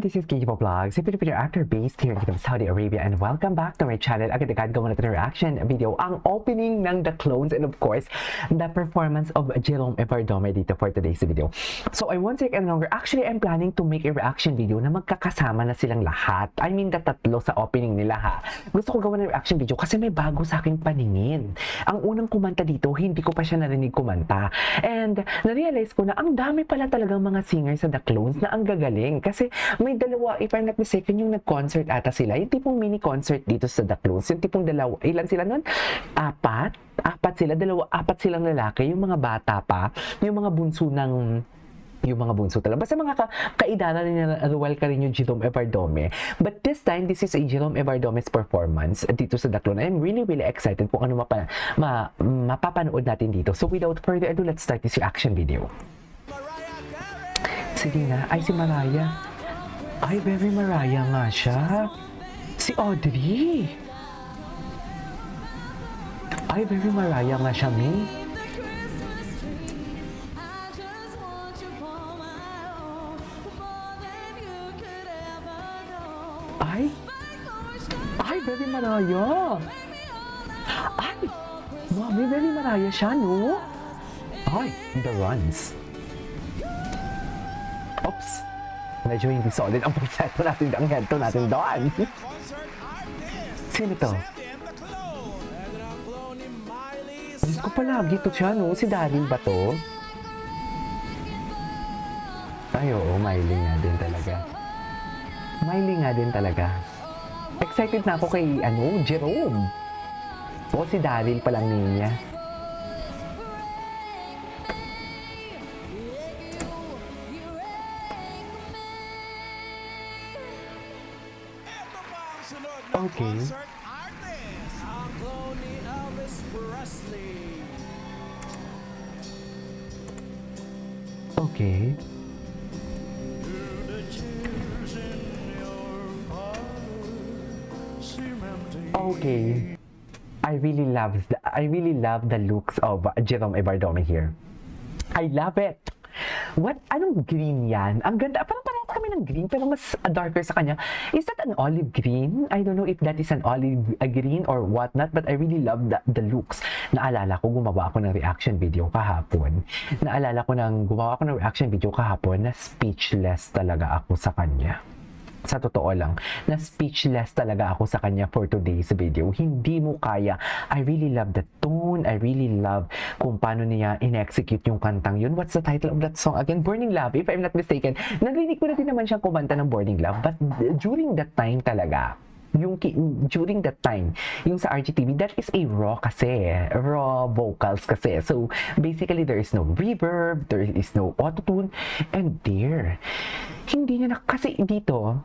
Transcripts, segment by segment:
this is KJ Vlogs, a Filipino actor based here in Saudi Arabia, and welcome back to my channel. Agad-agad gawa natin reaction video, ang opening ng The Clones, and of course, the performance of Jerome Everdome dito for today's video. So I won't take any longer. Actually, I'm planning to make a reaction video na magkakasama na silang lahat. I mean, the tatlo sa opening nila ha. Gusto ko gawa ng reaction video kasi may bago sa aking paningin. Ang unang kumanta dito, hindi ko pa siya narinig kumanta. And na-realize ko na ang dami pala talagang mga singers sa The Clones na ang gagaling. Kasi may dalawa, if I'm not mistaken, yung nag-concert ata sila. Yung tipong mini concert dito sa The Clones. Yung tipong dalawa, ilan sila nun? Apat sila, apat silang lalaki. Yung mga bata pa, yung mga bunso talaga. Basta mga kaidara ni Ruel Carino, Jerome Everdome. But this time, this is a Jerome Everdome's performance dito sa The Clone. I'm really excited kung ano mapapanood natin dito. So without further ado, let's start this reaction video. Sige na. Ay, si Mariah. Ay, very Mariah nga siya. Si Audrey. Ay, very Mariah nga siya, May. Ay, very Mariah. Ay, mami, very Mariah siya, no? Ay, the runs. Oops. Medyo hindi solid ang pagseto natin, ang headto natin doon. Sino to? Diyos ko palagi to siya, no? Si Daryl ba to? Ay, oo, Miley nga din talaga. Miley nga din talaga. Excited na ako kay, Jerome. O, si Daryl palang niya. Okay. Okay. Okay. I really love the looks of Jerome Everdome here. I love it. What? Anong green yan? Ang ganda. Parang parehas kami ng green pero mas darker sa kanya. Is that an olive green? I don't know if that is an olive green or whatnot, but I really love the looks. Naalala ko, gumawa ako ng reaction video kahapon. Na speechless talaga ako sa kanya. Sa totoo lang, na speechless talaga ako sa kanya for today's video. Hindi mo kaya. I really love the tone. I really love kung paano niya in-execute yung kantang yun. What's the title of that song again? Burning Love, if I'm not mistaken. Narinig ko na din naman siyang kumanta ng Burning Love, but during that time talaga, during that time, yung sa RGTV, that is a raw vocals kasi. So, basically, there is no reverb, there is no autotune, and there, hindi niya kasi dito,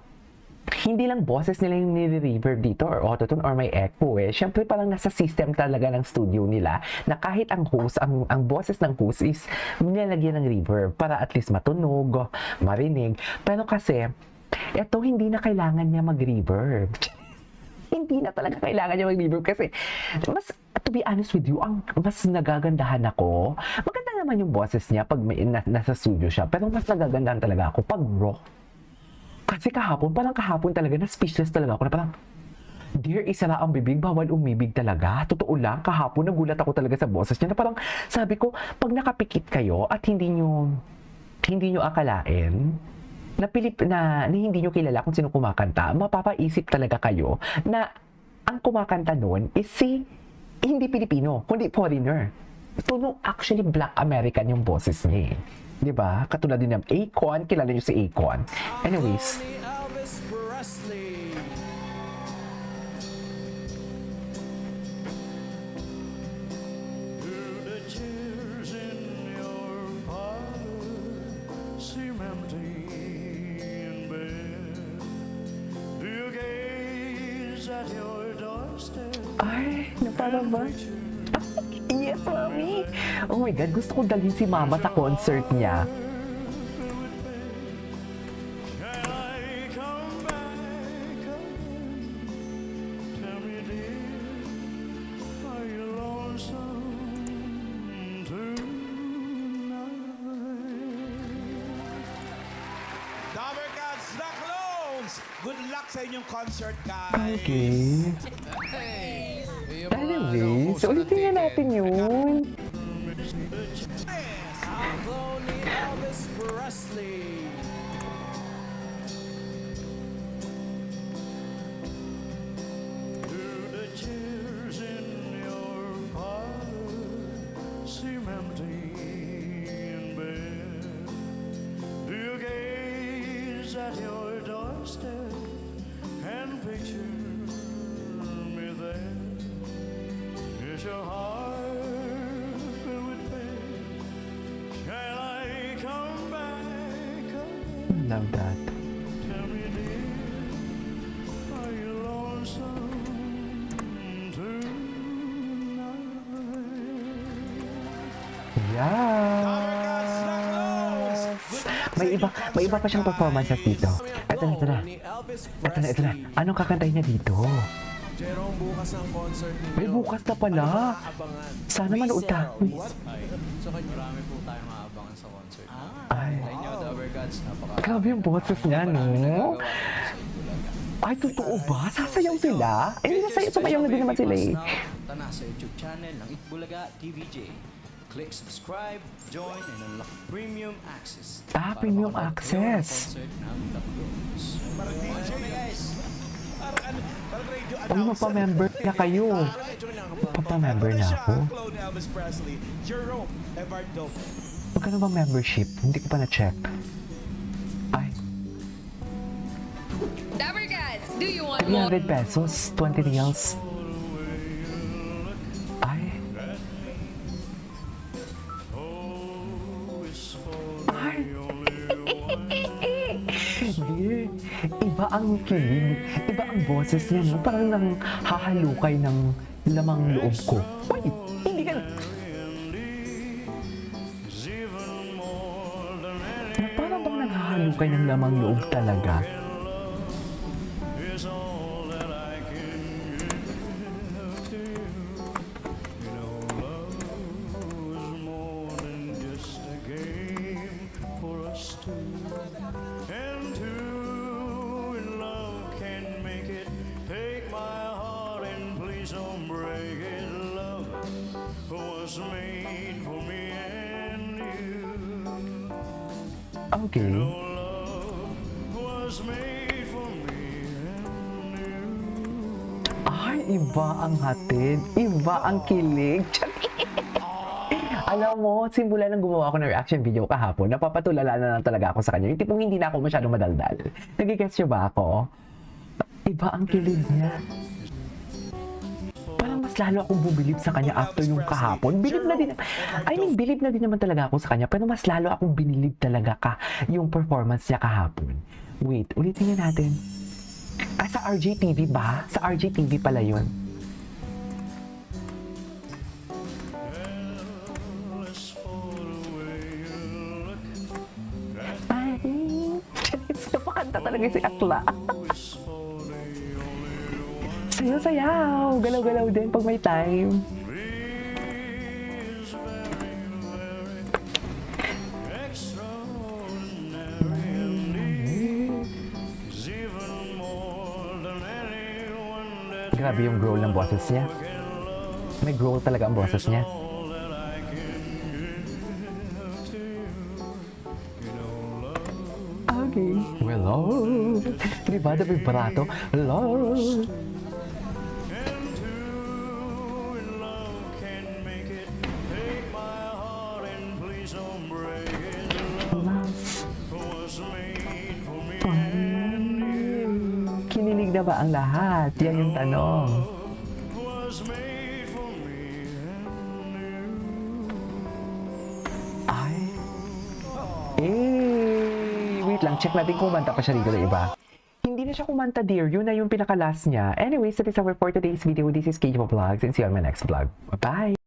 hindi lang boses nila yung nire-reverb dito or autotune or may echo eh. Siyempre parang nasa system talaga ng studio nila na kahit ang host, ang boses ng host is nilalagyan ng reverb para at least matunog, marinig. Pero kasi, eto hindi na kailangan niya mag-reverb. Hindi na talaga kailangan niya mag-reverb kasi mas, to be honest with you, mas nagagandahan ako. Maganda naman yung boses niya pag nasa studio siya, pero mas nagagandahan talaga ako pag raw. Kasi parang kahapon talaga, na speechless talaga ako na parang, dear, isara ang bibig, bawal umibig talaga. Totoo lang, kahapon nagulat ako talaga sa boses niya na parang sabi ko, pag nakapikit kayo at hindi nyo akalain, na hindi nyo kilala kung sino kumakanta, mapapaisip talaga kayo na ang kumakanta noon is hindi Pilipino, kundi foreigner. So, no, actually, Black American yung boses niya eh. Diba? Katulad din ng Akon, kilala nyo si Akon. Anyways. Ay, napara ba? Yes, mami! Oh my God, gusto ko dalhin si mama sa concert niya. Damercats, The Clone! Clowns, good luck sa inyong concert, guys. Okay. Anyway, so ulitin na natin yun. Clone ni Elvis Presley. Do the chairs in your parlor seem empty in bed? Do you gaze at your doorstep and picture me there? Is your heart filled with pain? Shall I come back again? Love that. Tell me, dear, are you lonesome tonight? Yes! May iba pa siyang performances dito. Ito na. Ni Elvis Ito na. Presley. Anong kakantahin niya dito? Jerome, bukas ang concert ninyo. May bukas na pala. Abangan. Sana manood tayo. So, marami po tayong maabangan sa concert. Ay, Sa inyo, The Over Gods, napaka... grabe yung boses niya, no? Nagagawa Ay, totoo ba? Sasayaw sila? Eh, sumayaw na din naman sila eh. Punta na sa YouTube channel ng Itbulaga TVJ. Click subscribe, join, and unlock premium access. Ah, Para premium makapanood access. kayo ng concert ng tatlo. Parang DJ, guys. parang radio Uy, announcer. magpa-member na kayo. Magpa-member na ako. Clone ni Elvis Presley, Jerome Evardo. Magkano ba membership? Hindi ko pa na-check. Ay, Dabber Cats, do you want more? 300 pesos, 20 reals. Ay, ay. Hindi. Iba ang kilig. Iba ang boses niya, no? Parang nang hahalukay ng lamang loob ko. Uy, hindi ka... Na parang bang nanghahalukay ng lamang loob talaga. Is all that I can give to you. You know, love is more than just a game for us two. And two in love can make it. Take my heart and please don't break it. Love was made for me and you. Okay. Love was made for me and you. Ay, iba ang hatid. Iba ang kilig. Alam mo, simula nang gumawa ako ng reaction video kahapon, napapatulala na lang talaga ako sa kanya. Yung tipong hindi na ako masyadong madaldal. Nagigets niyo ba ako? Iba ang kilig niya. Parang mas lalo akong bubilib sa kanya after yung kahapon. Bilib na din. Bilib na din naman talaga ako sa kanya. Pero mas lalo akong binilib talaga yung performance niya kahapon. Wait, ulitin nga natin. Ah, sa RJTV ba? Sa RJTV pala yun. Ay, napakanta talaga si Akla. Sayaw-sayaw. Galaw-galaw din pag may time. Grabe yung growl ng boses niya. May growl talaga ang boses niya. Okay. Well, Lord. Privado vibrato. Lord. Kinilig na ba ang lahat? Yan yung tanong. Ay. Wait lang. Check natin kung kumanta pa siya dito na iba. Hindi na siya kumanta, dear. Yun na yung pinaka-last niya. Anyways, that is our for today's video. This is KJ Vlogs and see you on my next vlog. Bye-bye!